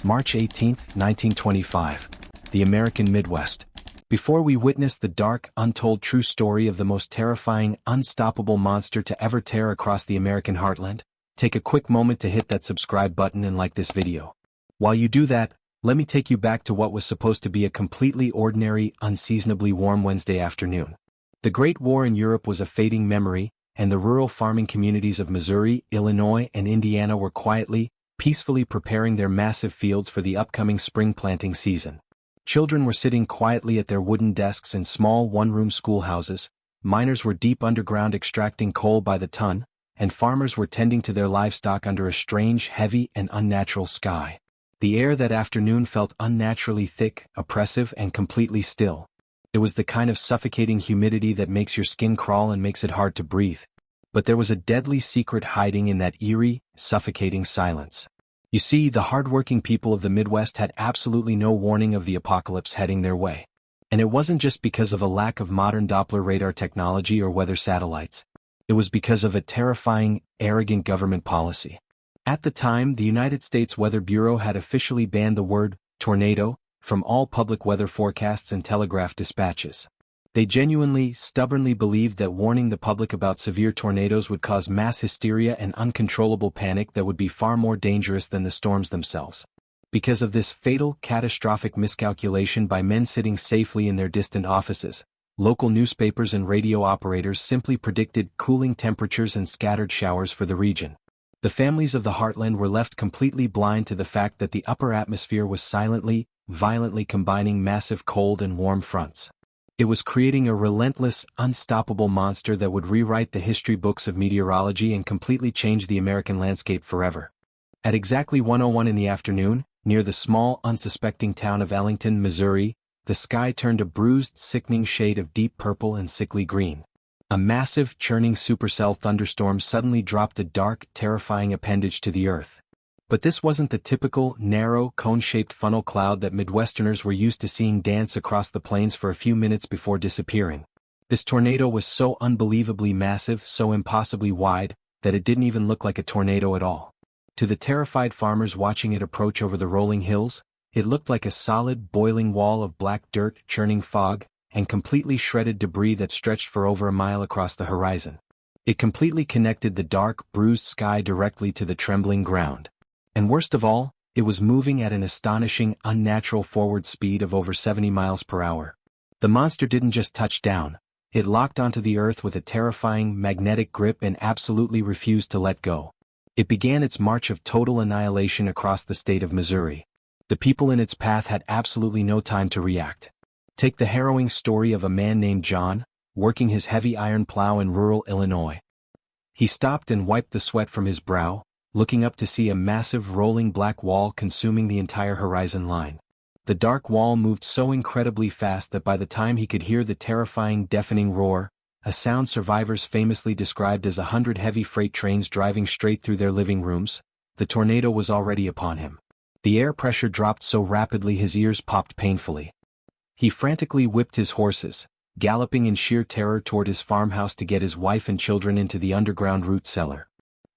March 18, 1925. The American Midwest. Before we witness the dark, untold true story of the most terrifying, unstoppable monster to ever tear across the American heartland, take a quick moment to hit that subscribe button and like this video. While you do that, let me take you back to what was supposed to be a completely ordinary, unseasonably warm Wednesday afternoon. The Great War in Europe was a fading memory, and the rural farming communities of Missouri, Illinois, and Indiana were quietly, peacefully preparing their massive fields for the upcoming spring planting season. Children were sitting quietly at their wooden desks in small one-room schoolhouses, miners were deep underground extracting coal by the ton, and farmers were tending to their livestock under a strange, heavy, and unnatural sky. The air that afternoon felt unnaturally thick, oppressive, and completely still. It was the kind of suffocating humidity that makes your skin crawl and makes it hard to breathe. But there was a deadly secret hiding in that eerie, suffocating silence. You see, the hardworking people of the Midwest had absolutely no warning of the apocalypse heading their way. And it wasn't just because of a lack of modern Doppler radar technology or weather satellites. It was because of a terrifying, arrogant government policy. At the time, the United States Weather Bureau had officially banned the word tornado from all public weather forecasts and telegraph dispatches. They genuinely, stubbornly believed that warning the public about severe tornadoes would cause mass hysteria and uncontrollable panic that would be far more dangerous than the storms themselves. Because of this fatal, catastrophic miscalculation by men sitting safely in their distant offices, local newspapers and radio operators simply predicted cooling temperatures and scattered showers for the region. The families of the heartland were left completely blind to the fact that the upper atmosphere was silently, violently combining massive cold and warm fronts. It was creating a relentless, unstoppable monster that would rewrite the history books of meteorology and completely change the American landscape forever. At exactly 1:01 in the afternoon, near the small, unsuspecting town of Ellington, Missouri, the sky turned a bruised, sickening shade of deep purple and sickly green. A massive, churning supercell thunderstorm suddenly dropped a dark, terrifying appendage to the earth. But this wasn't the typical, narrow, cone-shaped funnel cloud that Midwesterners were used to seeing dance across the plains for a few minutes before disappearing. This tornado was so unbelievably massive, so impossibly wide, that it didn't even look like a tornado at all. To the terrified farmers watching it approach over the rolling hills, it looked like a solid, boiling wall of black dirt, churning fog, and completely shredded debris that stretched for over a mile across the horizon. It completely connected the dark, bruised sky directly to the trembling ground. And worst of all, it was moving at an astonishing, unnatural forward speed of over 70 miles per hour. The monster didn't just touch down, it locked onto the earth with a terrifying, magnetic grip and absolutely refused to let go. It began its march of total annihilation across the state of Missouri. The people in its path had absolutely no time to react. Take the harrowing story of a man named John, working his heavy iron plow in rural Illinois. He stopped and wiped the sweat from his brow, looking up to see a massive rolling black wall consuming the entire horizon line. The dark wall moved so incredibly fast that by the time he could hear the terrifying, deafening roar, a sound survivors famously described as 100 heavy freight trains driving straight through their living rooms, the tornado was already upon him. The air pressure dropped so rapidly his ears popped painfully. He frantically whipped his horses, galloping in sheer terror toward his farmhouse to get his wife and children into the underground root cellar.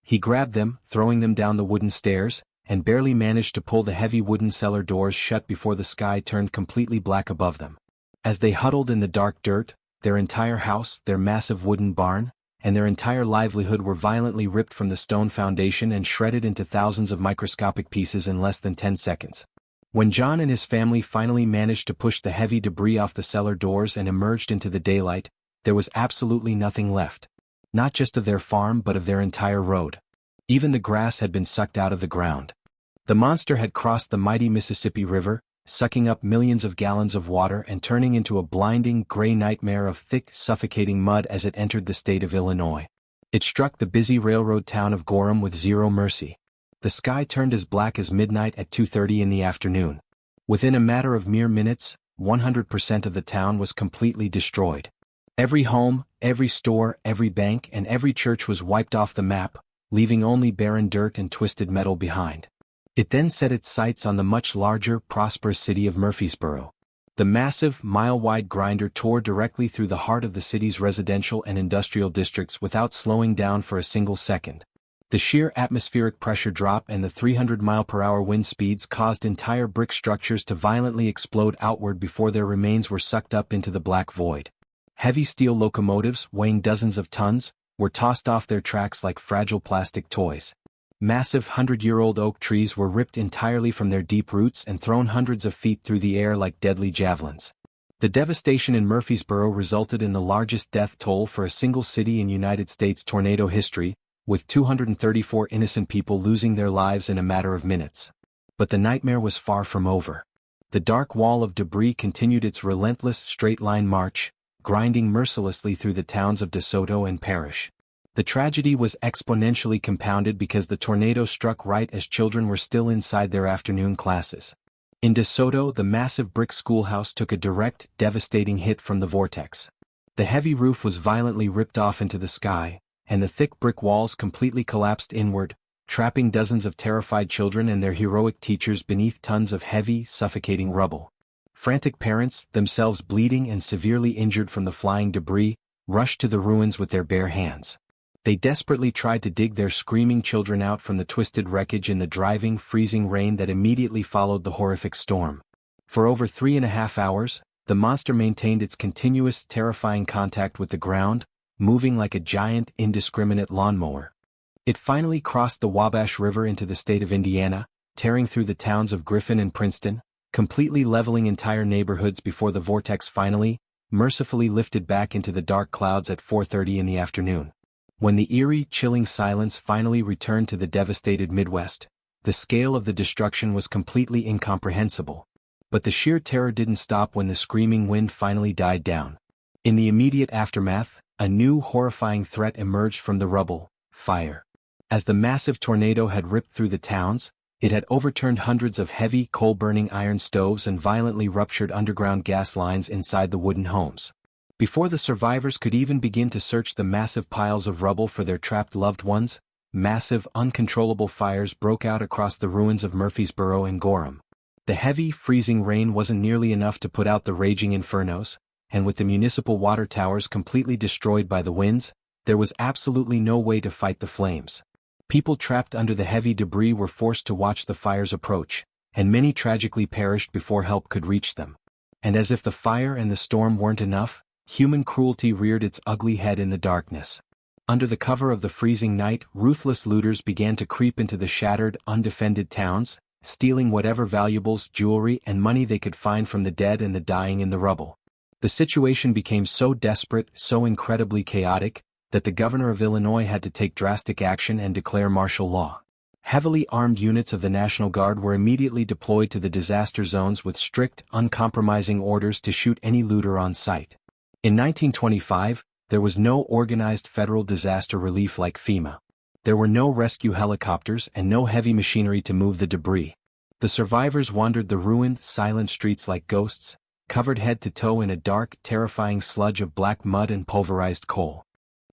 He grabbed them, throwing them down the wooden stairs, and barely managed to pull the heavy wooden cellar doors shut before the sky turned completely black above them. As they huddled in the dark dirt, their entire house, their massive wooden barn, and their entire livelihood were violently ripped from the stone foundation and shredded into thousands of microscopic pieces in less than 10 seconds. When John and his family finally managed to push the heavy debris off the cellar doors and emerged into the daylight, there was absolutely nothing left. Not just of their farm but of their entire road. Even the grass had been sucked out of the ground. The monster had crossed the mighty Mississippi River, sucking up millions of gallons of water and turning into a blinding, gray nightmare of thick, suffocating mud as it entered the state of Illinois. It struck the busy railroad town of Gorham with zero mercy. The sky turned as black as midnight at 2:30 in the afternoon. Within a matter of mere minutes, 100% of the town was completely destroyed. Every home, every store, every bank, and every church was wiped off the map, leaving only barren dirt and twisted metal behind. It then set its sights on the much larger, prosperous city of Murfreesboro. The massive, mile-wide grinder tore directly through the heart of the city's residential and industrial districts without slowing down for a single second. The sheer atmospheric pressure drop and the 300-mile-per-hour wind speeds caused entire brick structures to violently explode outward before their remains were sucked up into the black void. Heavy steel locomotives, weighing dozens of tons, were tossed off their tracks like fragile plastic toys. Massive 100-year-old oak trees were ripped entirely from their deep roots and thrown hundreds of feet through the air like deadly javelins. The devastation in Murfreesboro resulted in the largest death toll for a single city in United States tornado history, with 234 innocent people losing their lives in a matter of minutes. But the nightmare was far from over. The dark wall of debris continued its relentless straight-line march, grinding mercilessly through the towns of Soto and Parish. The tragedy was exponentially compounded because the tornado struck right as children were still inside their afternoon classes. In Soto, the massive brick schoolhouse took a direct, devastating hit from the vortex. The heavy roof was violently ripped off into the sky, and the thick brick walls completely collapsed inward, trapping dozens of terrified children and their heroic teachers beneath tons of heavy, suffocating rubble. Frantic parents, themselves bleeding and severely injured from the flying debris, rushed to the ruins with their bare hands. They desperately tried to dig their screaming children out from the twisted wreckage in the driving, freezing rain that immediately followed the horrific storm. For over 3.5 hours, the monster maintained its continuous, terrifying contact with the ground, moving like a giant, indiscriminate lawnmower. It finally crossed the Wabash River into the state of Indiana, tearing through the towns of Griffin and Princeton, completely leveling entire neighborhoods before the vortex finally, mercifully lifted back into the dark clouds at 4:30 in the afternoon. When the eerie, chilling silence finally returned to the devastated Midwest, the scale of the destruction was completely incomprehensible. But the sheer terror didn't stop when the screaming wind finally died down. In the immediate aftermath, a new horrifying threat emerged from the rubble: fire. As the massive tornado had ripped through the towns, it had overturned hundreds of heavy, coal-burning iron stoves and violently ruptured underground gas lines inside the wooden homes. Before the survivors could even begin to search the massive piles of rubble for their trapped loved ones, massive, uncontrollable fires broke out across the ruins of Murfreesboro and Gorham. The heavy, freezing rain wasn't nearly enough to put out the raging infernos, and with the municipal water towers completely destroyed by the winds, there was absolutely no way to fight the flames. People trapped under the heavy debris were forced to watch the fires approach, and many tragically perished before help could reach them. And as if the fire and the storm weren't enough, human cruelty reared its ugly head in the darkness. Under the cover of the freezing night, ruthless looters began to creep into the shattered, undefended towns, stealing whatever valuables, jewelry, and money they could find from the dead and the dying in the rubble. The situation became so desperate, so incredibly chaotic, that the governor of Illinois had to take drastic action and declare martial law. Heavily armed units of the National Guard were immediately deployed to the disaster zones with strict, uncompromising orders to shoot any looter on sight. In 1925, there was no organized federal disaster relief like FEMA. There were no rescue helicopters and no heavy machinery to move the debris. The survivors wandered the ruined, silent streets like ghosts, covered head to toe in a dark, terrifying sludge of black mud and pulverized coal.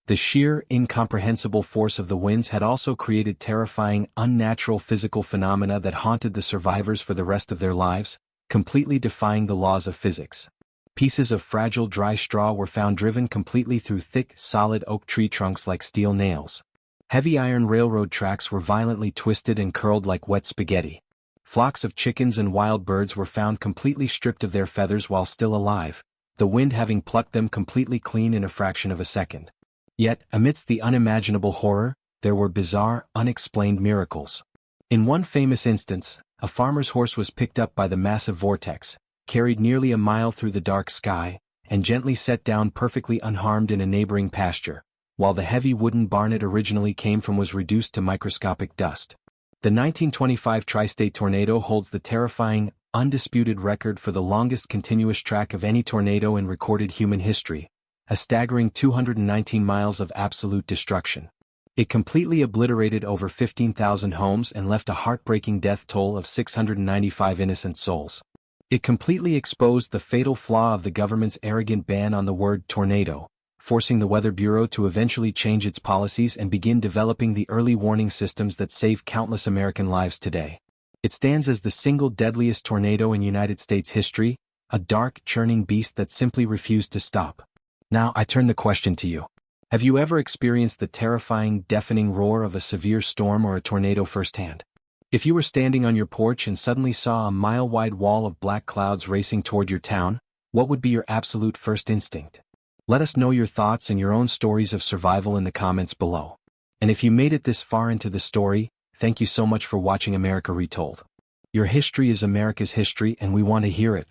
The sheer, incomprehensible force of the winds had also created terrifying, unnatural physical phenomena that haunted the survivors for the rest of their lives, completely defying the laws of physics. Pieces of fragile dry straw were found driven completely through thick, solid oak tree trunks like steel nails. Heavy iron railroad tracks were violently twisted and curled like wet spaghetti. Flocks of chickens and wild birds were found completely stripped of their feathers while still alive, the wind having plucked them completely clean in a fraction of a second. Yet, amidst the unimaginable horror, there were bizarre, unexplained miracles. In one famous instance, a farmer's horse was picked up by the massive vortex, carried nearly a mile through the dark sky, and gently set down perfectly unharmed in a neighboring pasture, while the heavy wooden barn it originally came from was reduced to microscopic dust. The 1925 tri-state tornado holds the terrifying, undisputed record for the longest continuous track of any tornado in recorded human history, a staggering 219 miles of absolute destruction. It completely obliterated over 15,000 homes and left a heartbreaking death toll of 695 innocent souls. It completely exposed the fatal flaw of the government's arrogant ban on the word tornado, forcing the Weather Bureau to eventually change its policies and begin developing the early warning systems that save countless American lives today. It stands as the single deadliest tornado in United States history, a dark, churning beast that simply refused to stop. Now I turn the question to you. Have you ever experienced the terrifying, deafening roar of a severe storm or a tornado firsthand? If you were standing on your porch and suddenly saw a mile-wide wall of black clouds racing toward your town, what would be your absolute first instinct? Let us know your thoughts and your own stories of survival in the comments below. And if you made it this far into the story, thank you so much for watching America Retold. Your history is America's history and we want to hear it.